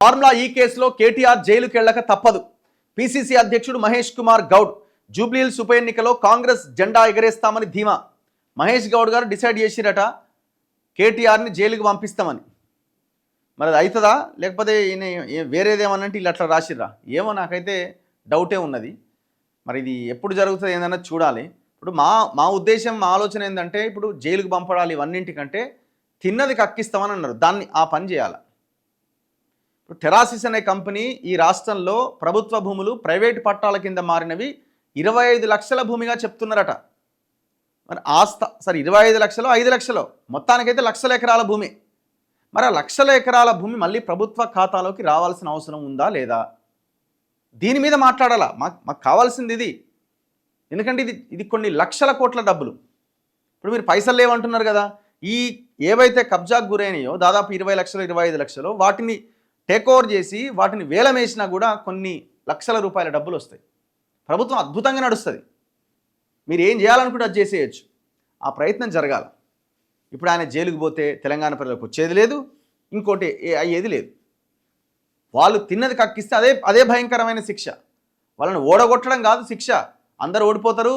Formula ఈ కేసులో కేటీఆర్ జైలుకి వెళ్ళక తప్పదు. పిసిసి అధ్యక్షుడు మహేష్ కుమార్ గౌడ్ జూబ్లీహిల్స్ ఉప ఎన్నికలో కాంగ్రెస్ జెండా ఎగరేస్తామని ధీమా. మహేష్ గౌడ్ గారు డిసైడ్ చేసిరట కేటీఆర్ని జైలుకి పంపిస్తామని. మరి అది అవుతుందా లేకపోతే వేరేదేమన్నంటే వీళ్ళు అట్లా రాసిర్రా ఏమో, నాకైతే డౌటే ఉన్నది. మరి ఇది ఎప్పుడు జరుగుతుంది ఏందన్నది చూడాలి. ఇప్పుడు మా ఉద్దేశం, మా ఆలోచన ఏంటంటే ఇప్పుడు జైలుకి పంపడాలి ఇవన్నింటికంటే తిన్నది కక్కిస్తామని అన్నారు. దాన్ని ఆ పని చేయాలి. ఇప్పుడు టెరాసిస్ అనే కంపెనీ ఈ రాష్ట్రంలో ప్రభుత్వ భూములు ప్రైవేటు పట్టాల కింద మారినవి 25 లక్షల భూమిగా చెప్తున్నారట. మరి సరే 25 లక్షలు 5 లక్షలు మొత్తానికైతే లక్షల ఎకరాల భూమి. మరి ఆ లక్షల ఎకరాల భూమి మళ్ళీ ప్రభుత్వ ఖాతాలోకి రావాల్సిన అవసరం ఉందా లేదా, దీని మీద మాట్లాడాలా. మాకు కావాల్సింది ఇది. ఎందుకంటే ఇది కొన్ని లక్షల కోట్ల డబ్బులు. ఇప్పుడు మీరు పైసలు లేవంటున్నారు కదా, ఈ ఏవైతే కబ్జాకు గురైనాయో దాదాపు 20 లక్షలు 25 లక్షలు వాటిని టేక్ ఓవర్ చేసి వాటిని వేలం వేసినా కూడా కొన్ని లక్షల రూపాయల డబ్బులు వస్తాయి. ప్రభుత్వం అద్భుతంగా నడుస్తుంది. మీరు ఏం చేయాలనుకుంటే అది చేసేయచ్చు. ఆ ప్రయత్నం జరగాల. ఇప్పుడు ఆయన జైలుకు పోతే తెలంగాణ ప్రజలకు వచ్చేది లేదు, ఇంకోటి అయ్యేది లేదు. వాళ్ళు తిన్నది కక్కిస్తే అదే భయంకరమైన శిక్ష. వాళ్ళని ఓడగొట్టడం కాదు శిక్ష. అందరు ఓడిపోతారు,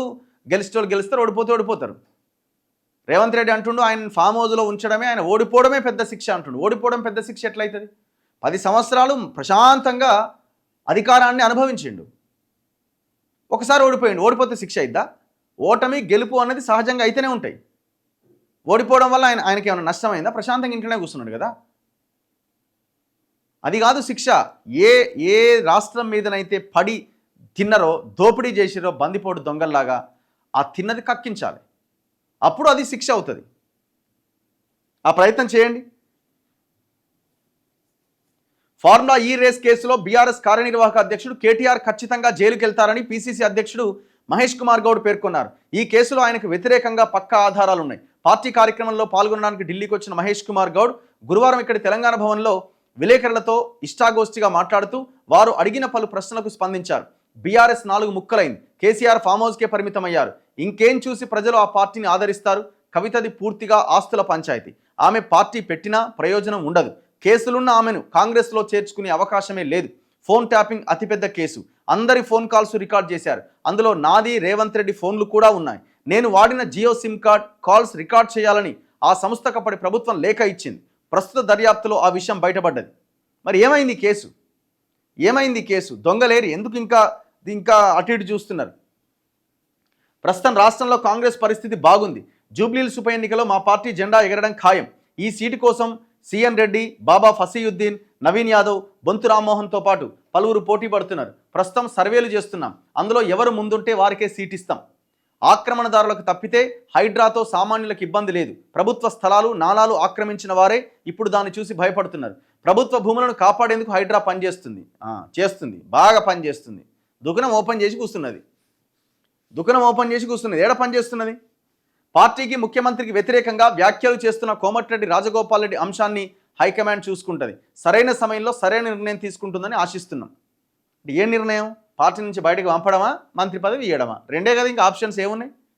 గెలిచేవాళ్ళు గెలుస్తారు, ఓడిపోతారు. రేవంత్ రెడ్డి అంటుండు ఆయన ఫామ్ హౌస్లో ఉంచడమే, ఆయన ఓడిపోవడమే పెద్ద శిక్ష అంటుండు. ఓడిపోవడం పెద్ద శిక్ష ఎట్లయితుంది? 10 సంవత్సరాలు ప్రశాంతంగా అధికారాన్ని అనుభవించిండు. ఒకసారి ఓడిపోతే శిక్ష అయిద్దా? ఓటమి గెలుపు అనేది సహజంగా అయితేనే ఉంటాయి. ఓడిపోవడం వల్ల ఆయనకి ఏమైనా నష్టమైందా? ప్రశాంతంగా ఇంట్లోనే కూర్చున్నాడు కదా. అది కాదు శిక్ష. ఏ రాష్ట్రం మీదనైతే పడి తిన్నరో, దోపిడీ చేసిరో బందిపోటు దొంగల్లాగా ఆ తిన్నది కక్కించాలి. అప్పుడు అది శిక్ష అవుతుంది. ఆ ప్రయత్నం చేయండి. ఫార్ములా ఈ రేస్ కేసులో బీఆర్ఎస్ కార్యనిర్వాహక అధ్యక్షుడు కేటీఆర్ ఖచ్చితంగా జైలుకి వెళ్తారని పిసిసి అధ్యక్షుడు మహేష్ కుమార్ గౌడ్ పేర్కొన్నారు. ఈ కేసులో ఆయనకు వ్యతిరేకంగా పక్కా ఆధారాలు ఉన్నాయి. పార్టీ కార్యక్రమంలో పాల్గొనడానికి ఢిల్లీకి వచ్చిన మహేష్ కుమార్ గౌడ్ గురువారం ఇక్కడి తెలంగాణ భవన్లో విలేకరులతో ఇష్టాగోష్ఠిగా మాట్లాడుతూ వారు అడిగిన పలు ప్రశ్నలకు స్పందించారు. బీఆర్ఎస్ 4 ముక్కలైంది. కేసీఆర్ ఫామ్ హౌస్కే పరిమితమయ్యారు. ఇంకేం చూసి ప్రజలు ఆ పార్టీని ఆదరిస్తారు? కవితది పూర్తిగా ఆస్తుల పంచాయతీ. ఆమె పార్టీ పెట్టినా ప్రయోజనం ఉండదు. కేసులున్న ఆమెను కాంగ్రెస్లో చేర్చుకునే అవకాశమే లేదు. ఫోన్ ట్యాపింగ్ అతిపెద్ద కేసు. అందరి ఫోన్ కాల్స్ రికార్డ్ చేశారు. అందులో నాది, రేవంత్ రెడ్డి ఫోన్లు కూడా ఉన్నాయి. నేను వాడిన Jio sim card calls record చేయాలని ఆ సంస్థకు అప్పటి ప్రభుత్వం లేఖ ఇచ్చింది. ప్రస్తుత దర్యాప్తులో ఆ విషయం బయటపడ్డది. మరి ఏమైంది కేసు? దొంగలేరు ఎందుకు ఇంకా అటు ఇటు చూస్తున్నారు? ప్రస్తుతం రాష్ట్రంలో కాంగ్రెస్ పరిస్థితి బాగుంది. జూబ్లీహిల్స్ ఉప ఎన్నికలో మా పార్టీ జెండా ఎగరడం ఖాయం. ఈ సీటు కోసం సిఎన్ రెడ్డి, బాబా ఫసీయుద్దీన్, నవీన్ యాదవ్, బొంతు రామ్మోహన్తో పాటు పలువురు పోటీ పడుతున్నారు. ప్రస్తుతం సర్వేలు చేస్తున్నాం. అందులో ఎవరు ముందుంటే వారికే సీట్ ఇస్తాం. ఆక్రమణదారులకు తప్పితే హైడ్రాతో సామాన్యులకు ఇబ్బంది లేదు. ప్రభుత్వ స్థలాలు, నాలాలు ఆక్రమించిన వారే ఇప్పుడు దాన్ని చూసి భయపడుతున్నారు. ప్రభుత్వ భూములను కాపాడేందుకు హైడ్రా చేస్తుంది, బాగా పనిచేస్తుంది. దుకాణం ఓపెన్ చేసి కూస్తున్నది. ఏడ పనిచేస్తున్నది? పార్టీకి, ముఖ్యమంత్రికి వ్యతిరేకంగా వ్యాఖ్యలు చేస్తున్న కోమటిరెడ్డి రాజగోపాల్ రెడ్డి అంశాన్ని హైకమాండ్ చూసుకుంటుంది. సరైన సమయంలో సరైన నిర్ణయం తీసుకుంటుందని ఆశిస్తున్నాం. ఏ నిర్ణయం? పార్టీ నుంచి బయటకు పంపడమా, మంత్రి పదవి ఇవ్వడమా? రెండే కదా, ఇంకా ఆప్షన్స్ ఏమున్నాయి?